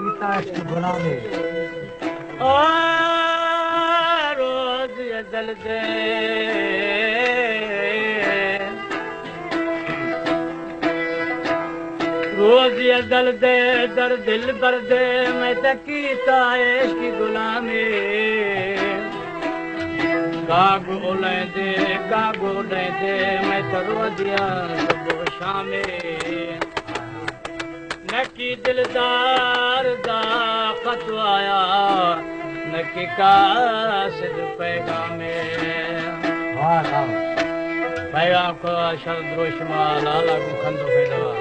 गुलामी रोज ये जलदे रोज ये जलदे दर दिल बरदे मैं तकीता की गुलामी कागो लेंदे मैं तो रोजिया सुबह शामे नकी दिलदार दा खतवाया नकी कासिद पैगामे पैगाम को शरद रोशमा लाला गुखंदो फेदवा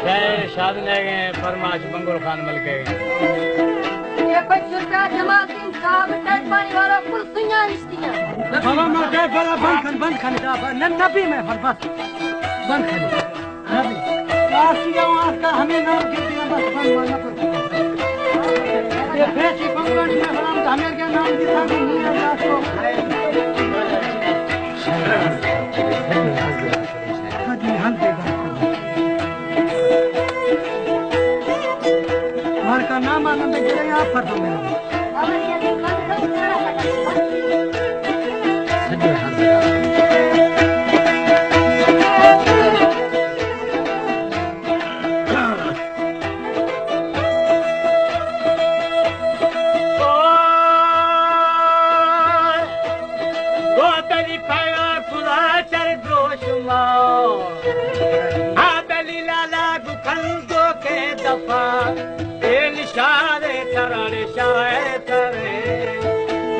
जय शादने गए फरमाश मंगोल खान मल के ये पछुटा जमातीन साहब टट पानी वाला कुल सुनिया रिश्तियां बाबा मर गए बंद खाने दा नबी में फरफत बंद खाने राष्ट्रीय वास्ता हमें नाम के दिया बस बंद मानना पड़ता ये फैसी पंगड़ में फलाम हमें क्या नाम दिखा नहीं है राष्ट्र कभी हम देगा मार का नाम आनंद के लिए आप पर दो मेरा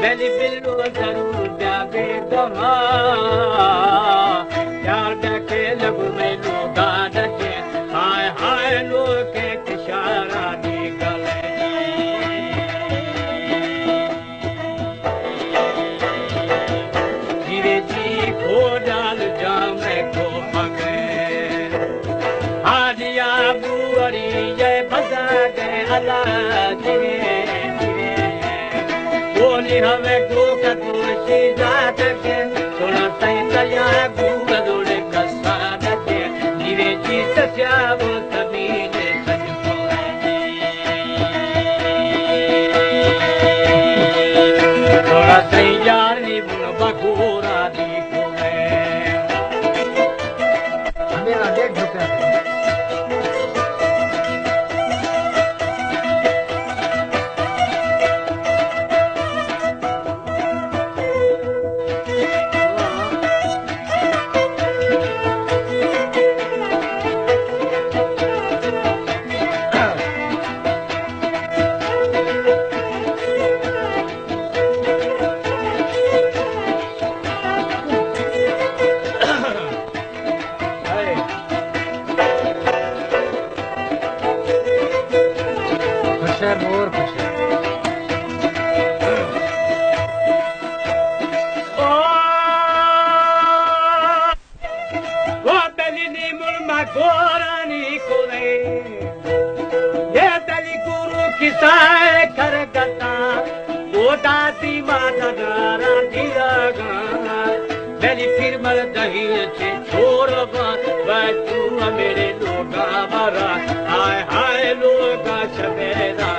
Beli billu zaru jabe dama yaar dake lagu mein loga dake hai log ke kishara nikale jire ji ko dal jame ko mage hajiya buari ye basa ge ala jire हमें गोका तुलसी जात के सोना सैतया गुग दोड़े कसा दके धीरे जीत जावो तभी ने सज सोना सैयार नी बुन बखोरा दी को हमें आगे झुका मोर खुश वो दलीनी मुल्मा गोरानी कोले ये दली गुरु किसाए कर गता वो दाती माता दारा दिया गाना दली फिर मर दही छे छोड़ तू मेरे लोगा मरा हाय हाय लोगा सवेरा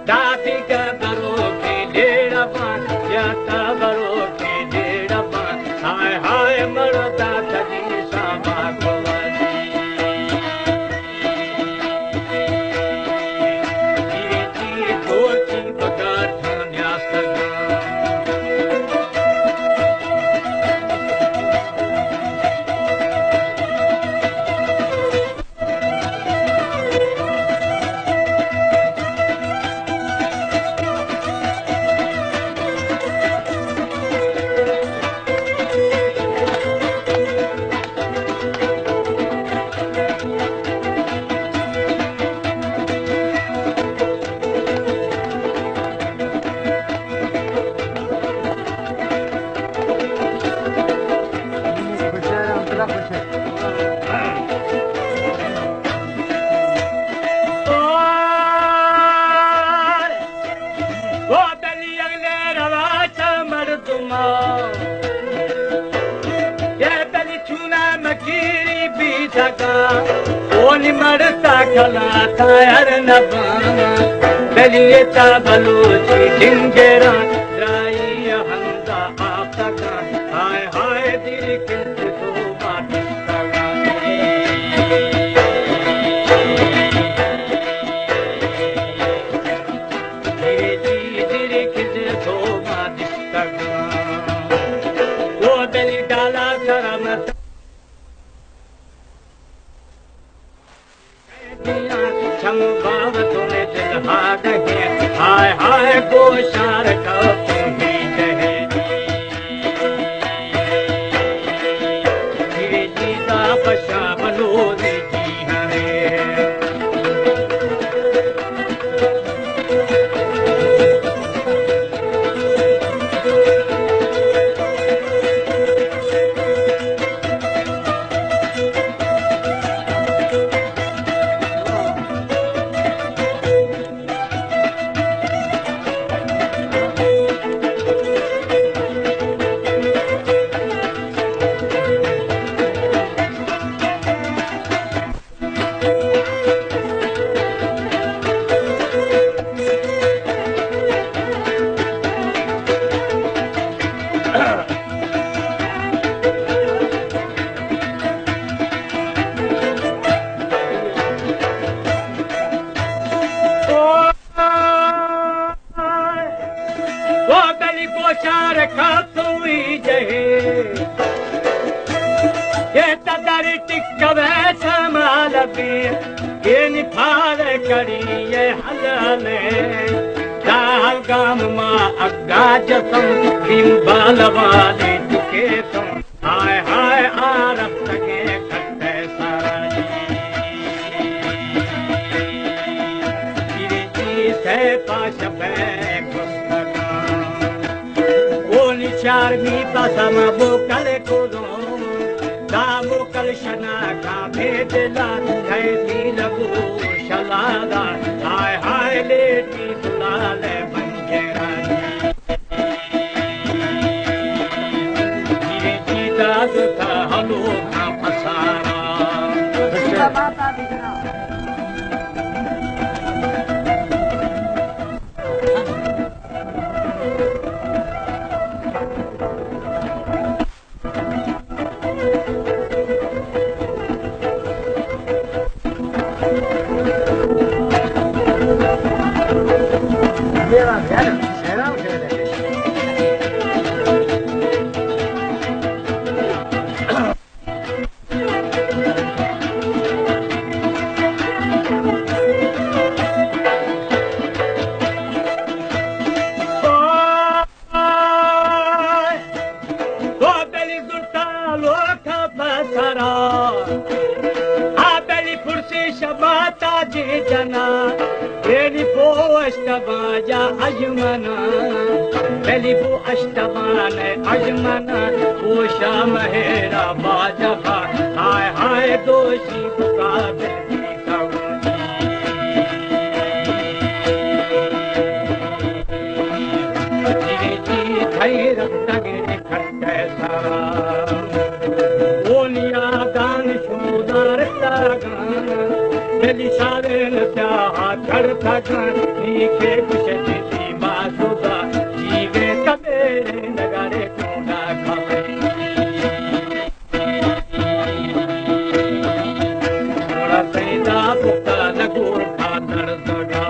दादी का बरो के डेढ़ पान या बरो के डेढ़ पान हाय हाय मरदा तजी सामा गोवाजी धीरे धीरे कोची बगा ठान्या सगा ओनी मरता खला तायर नबाना दलिए ता बलूची डिंगेरा राई हंदा आप तक हाय हाय दिल किस तो बात तगा दिल किस तो बात तगा वो दली डाला करम बाब तुम्हें दिल हाथ है हाय हाय गोशार का तुम्हें कहे धीरे जीता बशा बनोरे जी हरे गोशार खातुई जहे ये तदरी टिक वैसा मालबी ये निफार करी ये हलने दाल गाम मा अग्गा जसम बिंबाल वाले चुके तुम हाय हाय आरफ तके खट्टे साराजी तेरी से पाश बैक चार मी पासम बोकल कोलो दा बोकल शना का भेदला है दी लगो शलादा हाय हाय लेटी दुलाले बंगेरा ये जीता था हलो का फसारा बाबा बिगड़ा अजमना पहली वो अष्टमान अजमना वो शाम हेरा बाजफा हाय हाय दोषी बुकात नीचे कुछ जीती बाजुदा जीवे कबेरे नगारे कूड़ा खाए थोड़ा सैदा पुक्ता लगूर खातर दगा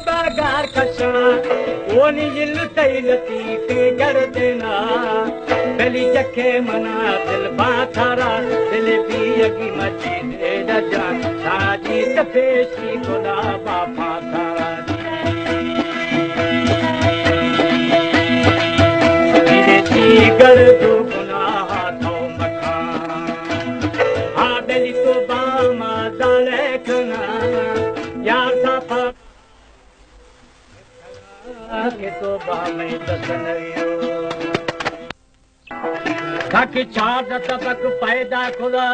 बगार कशा वो नील तैलती के कर देना बेली जखे मना दिल बाथारा दिल भी अगी मची दे जान साजी तपेशी खुदा बापा थारा मेरे जीगर जो गुनाह तो मखान हाँ बेली तो बामा दाले खना यार साफा के तो बामे दसनरियो ताकि चार तबक पैदा खुदा